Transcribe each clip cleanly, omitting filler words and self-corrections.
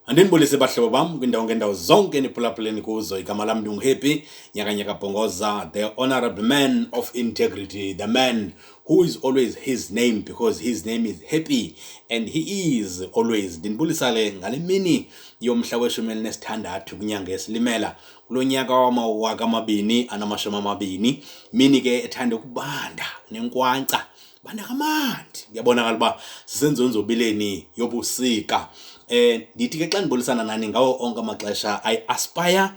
Andinibulise bahlobo bam kwindawo ngendawo zonke niphulaphuleni kuzo. Igama lam ndinguHappy Nyakanyaka Bhongoza, the honorable man of integrity, the man who is always his name because his name is Happy and he is always. Ndinibulisa le ngale mini yomhla weshumi elinesithandathu kwinyanga yesilimela kulo nyaka wama-2020, mini ke ethanda ukubanda nenkwankca banda kamandi. Kuyabonakala uba sisenzonzobileni yobusika. Ndithi ke xa ndibonisana nani ngawo onke amaxesha, I aspire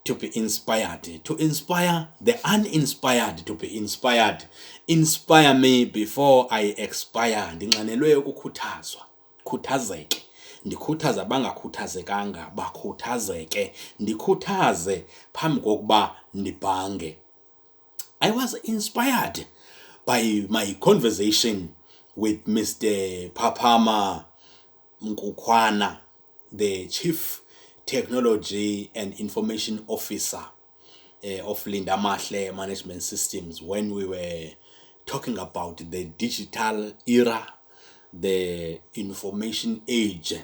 to be inspired, to inspire the uninspired to be inspired. Inspire me before I expire. Ndinxanelwe ukukhuthazwa, khuthazeke. Ndikhuthaza abangakhuthazekanga bakhuthazeke, ndikhuthaze phambi kokuba ndibhange. I was inspired by my conversation with Mr. Papama Mkukwana, the Chief Technology and Information Officer of Linda Mahle Management Systems, when we were talking about the digital era, the information age,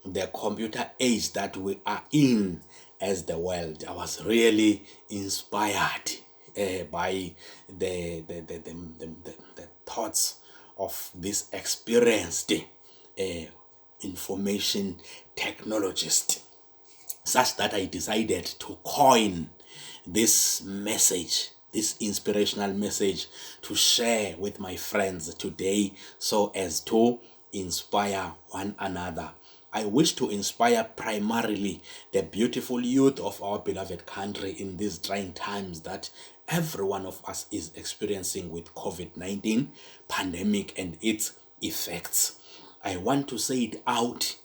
the computer age that we are in as the world. I was really inspired by the thoughts of this experienced information technologist, such that I decided to coin this message, this inspirational message, to share with my friends today so as to inspire one another. I wish to inspire primarily the beautiful youth of our beloved country in these trying times that every one of us is experiencing with COVID-19 pandemic and its effects. I want to say it out,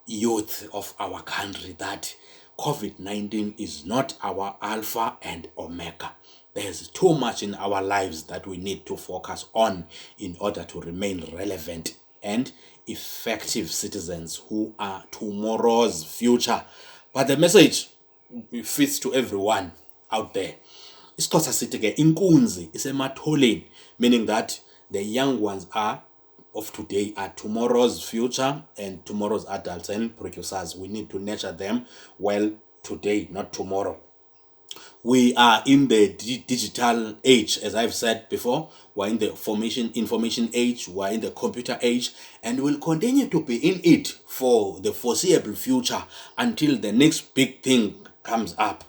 youth of our country, that COVID-19 is not our alpha and omega. There's too much in our lives that we need to focus on in order to remain relevant and effective citizens who are tomorrow's future. But the message fits to everyone out there. IsiXhosa sithi ke inkunzi isematholeni, meaning that the young ones of today are tomorrow's future and tomorrow's adults and producers. We need to nurture them well today, not tomorrow. We are in the digital age, as I've said before. We're in the information age, we're in the computer age, and we'll continue to be in it for the foreseeable future until the next big thing comes up.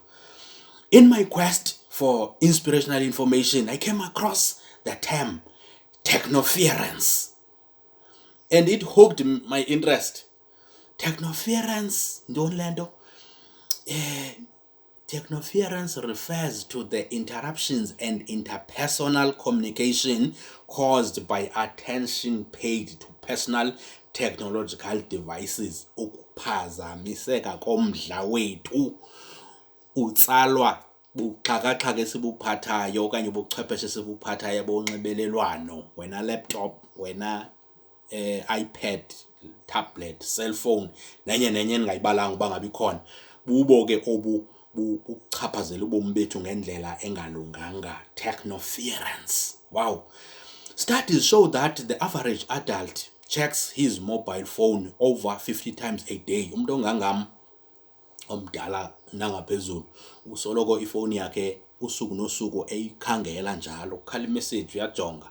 In my quest for inspirational information, I came across the term Technoference, and it hooked my interest. Technoference, Ndonlando. Technoference refers to the interruptions and interpersonal communication caused by attention paid to personal technological devices. Ukuphazamiseka komdla wethu utsalwa buxhakaxhaka esibuphathayo okanye ubuchwepheshe esibuphathayo bonxibelelwano, wena laptop, wena iPad, tablet, cellphone, nenye endingayibalanga uba ngabe ikhona, bubo ke buchaphazela ubomi bethu ngendlela engalunganga. Technoference. Wow. Studies show that the average adult checks his mobile phone over 50 times a day. Umuntu ongangam omdala nangaphezulu usoloko ifoni yakhe usuku nosuku eyikhangela njalo. Ukhala imessage uyajonga,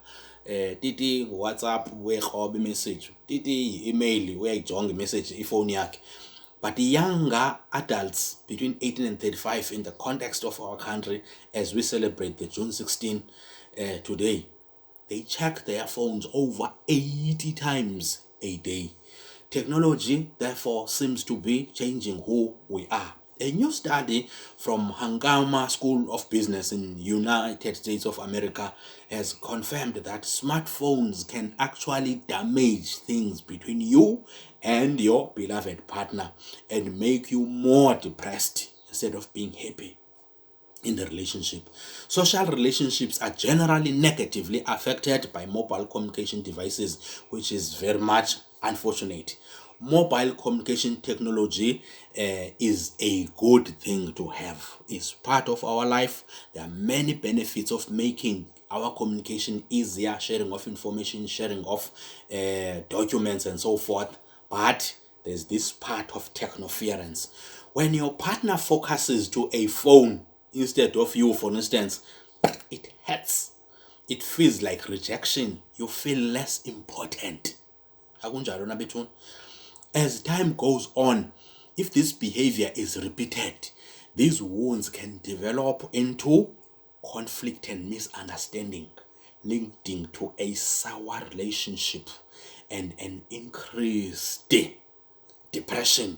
titi WhatsApp uyekroba imessage, titi email uyayijonga imessage ifoni yakhe. But the younger adults between 18 and 35 in the context of our country, as we celebrate the June 16 today, they check their phones over 80 times a day. Technology, therefore, seems to be changing who we are. A new study from Hangama School of Business in United States of America has confirmed that smartphones can actually damage things between you and your beloved partner and make you more depressed instead of being happy in the relationship. Social relationships are generally negatively affected by mobile communication devices, which is very much unfortunate. Mobile communication technology is a good thing to have. It's part of our life. There are many benefits of making our communication easier, sharing of information, sharing of documents and so forth. But there's this part of technoference. When your partner focuses to a phone instead of you, for instance, it hurts. It feels like rejection. You feel less important. Akunjalo na bethuna? As time goes on, if this behavior is repeated, these wounds can develop into conflict and misunderstanding, leading to a sour relationship and an increased depression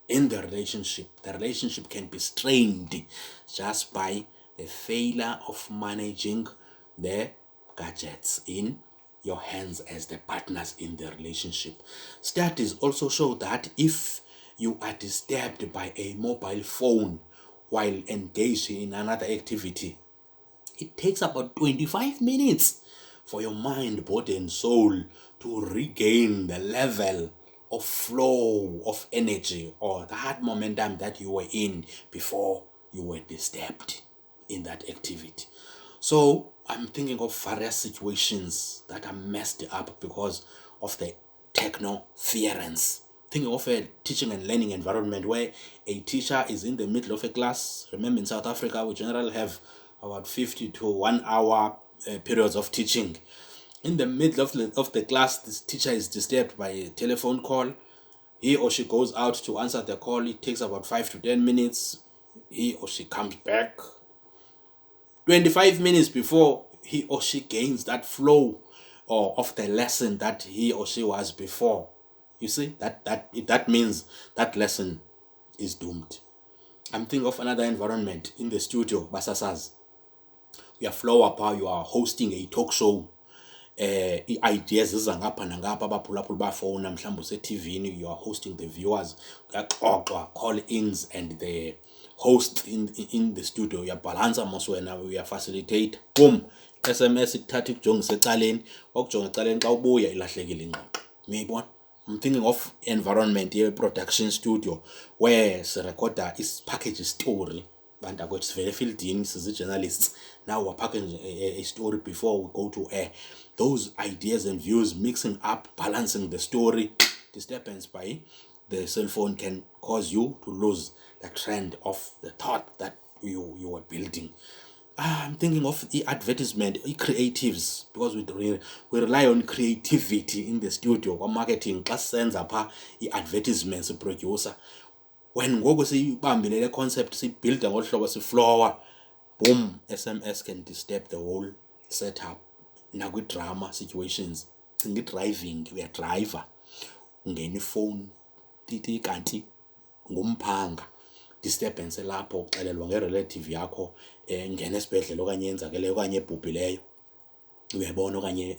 in the relationship. The relationship can be strained just by the failure of managing the gadgets in your hands as the partners in the relationship. Studies also show that if you are disturbed by a mobile phone while engaged in another activity, it takes about 25 minutes for your mind, body, and soul to regain the level of flow of energy or that momentum that you were in before you were disturbed in that activity. So I'm thinking of various situations that are messed up because of the technoference. Thinking of a teaching and learning environment where a teacher is in the middle of a class. Remember, in South Africa, we generally have about 50 to 1 hour periods of teaching. In the middle of the class, this teacher is disturbed by a telephone call. He or she goes out to answer the call. It takes about 5 to 10 minutes. He or she comes back 25 minutes before he or she gains that flow or of the lesson that he or she was before. You see, that means that lesson is doomed. I'm thinking of another environment in the studio, Basasas. We are flow up how you are hosting a talk show. Ideas zizangapha nangapha abaphulaphula bafona mhlawumbe use-TV, you are hosting the viewers, kuyaxoxwa call-ins and the host in the studio uyabhalansa mos wena uyafacilitate, boom, SMS ikuthatha ikujongisa ecaleni, okujonga ecaleni xa ubuya ilahlekile ingxoxo. Uyayibona? I'm thinking of environment ye-production studio where sirekhoda is-package story. Bantu akwethu sivele efieldini sizi-journalists. Now we're packaging a story before we go to air. Those ideas and views mixing up, balancing the story, disturbance by the cell phone can cause you to lose the trend of the thought that you were building. I'm thinking of the advertisement, the creatives, because we rely on creativity in the studio. Or marketing, plus sends up the advertisements producer. When ngoku siyibambile le concept sibuild ngolu hlobo siflower, boom, SMS can disturb the whole setup. Nakwi-drama situations, cinga driving, uyadriver ungena ifone titi kanti ngumphanga, disturbance lapho uxelelwa ngerelative yakho ngena esibhedlela okanye yenzakeleyo okanye ebhubhileyo, uyabona, okanye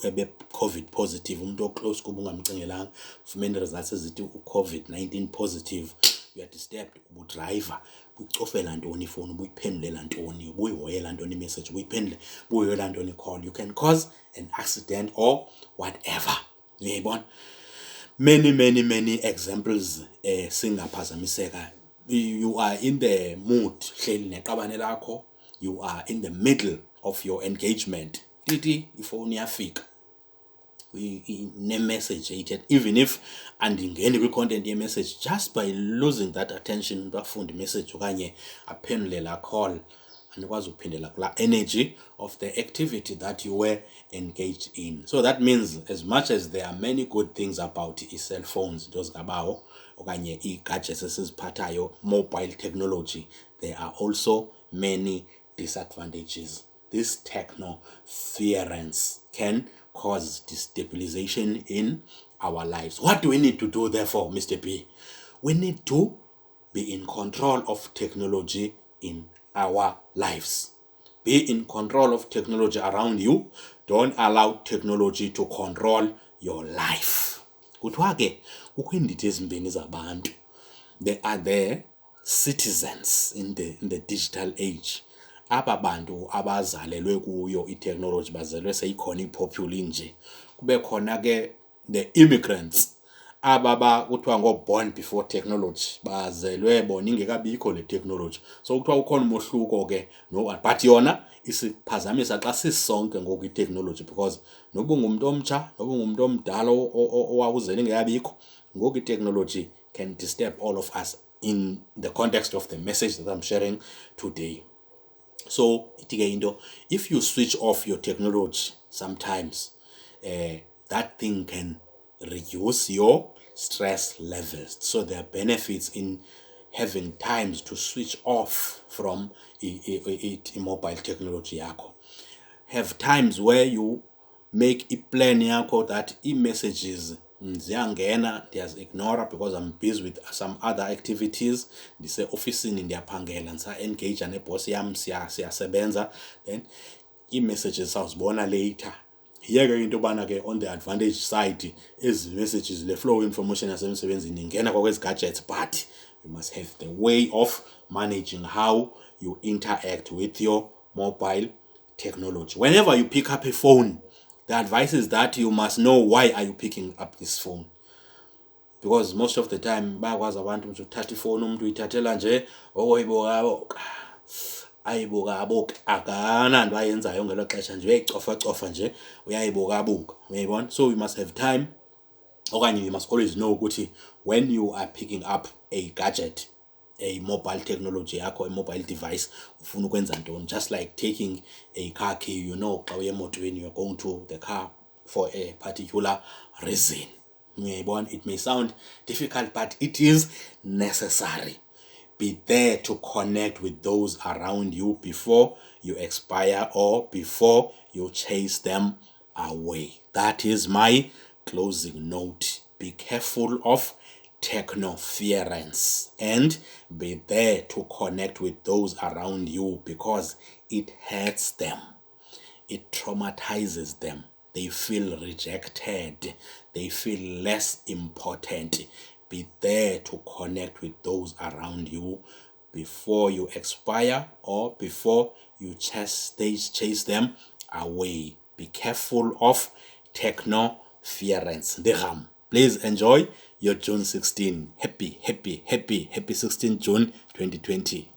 ebe COVID positive, umuntu oclose kuba ungamcingelanga, ufumene results ezithi u-COVID-19 positive, you are disturbed, ubudriver, uyicofela ntoni ifone, ubuyiphendulela ntoni, ubuyihoyela ntoni imessage, ubuyiphendule, ubuyihoyela ntoni call. You can cause an accident or whatever. Uyayibona? Many examples singaphazamiseka. You are in the mood, hleli neqabane lakho, you are in the middle of your engagement, titi ifone iyafika ne-message ated, even if andingeni kwi-content ye-message, just by losing that attention bafunda message okanye aphendule la call, andikwazi ukuphindela kula energy of the activity that you were engaged in. So that means as much as there are many good things about i-cell phones, into zikabawo okanye i-gadgets esiziphathayo, mobile technology, there are also many disadvantages. This technoference can cause destabilization in our lives. What do we need to do therefore, Mr. B? We need to be in control of technology in our lives. Be in control of technology around you. Don't allow technology to control your life. Kuthiwa ke kukho iindidi ezimbini zabantu. There are the citizens in the digital age. Aba bantu abazalelwe kuyo i-technology, bazelwe seyikhona ipopuli nje. Kube khona ke the immigrants, aba kuthiwa ngo-born before technology, bazelwe bona ingekabikho le technology. So kuthiwa ukhona umohluko ke, no, but yona isiphazamisa xa sisonke ngoku i-technology, because noba ungumntu omtsha, noba ungumntu omdala owawuzele ingekabikho, ngoku technology can disturb all of us in the context of the message that I'm sharing today. So if you switch off your technology sometimes, that thing can reduce your stress levels. So there are benefits in having times to switch off from mobile technology yakho. Have times where you make a plan yakho that messages ziyangena ndiyazi-ignora because I'm busy with some other activities, ndise-ofisini ndiyaphangela ndisa-engage neboss yam siyasebenza, then messages sawuzibona later. Yeke into yobana ke on the advantage side ezi messages le flow information yasemsebenzini ingena kwakwezi gadgets, but you must have the way of managing how you interact with your mobile technology. Whenever you pick up a phone, the advice is that you must know why are you picking up this phone, because most of the time bayakwazi abantu ukuthi uthatha ifone umuntu uyithathela nje ayibuka akananto ayenzayo ngelo xesha nje uyayicofa nje uyayibuka uyayibona. So you must have time, okanye you must always know ukuthi when you are picking up a gadget, a mobile technology yakho, a mobile device, ufuna ukwenza ntoni. Just like taking a car key, xa uye emotweni you're going to the car for a particular reason. It may sound difficult, but it is necessary. Be there to connect with those around you before you expire or before you chase them away. That is my closing note. Be careful of technoference and be there to connect with those around you, because it hurts them. It traumatizes them. They feel rejected. They feel less important. Be there to connect with those around you before you expire or before you chase them away. Be careful of technoference. Please enjoy your June 16. Happy 16 June 2020.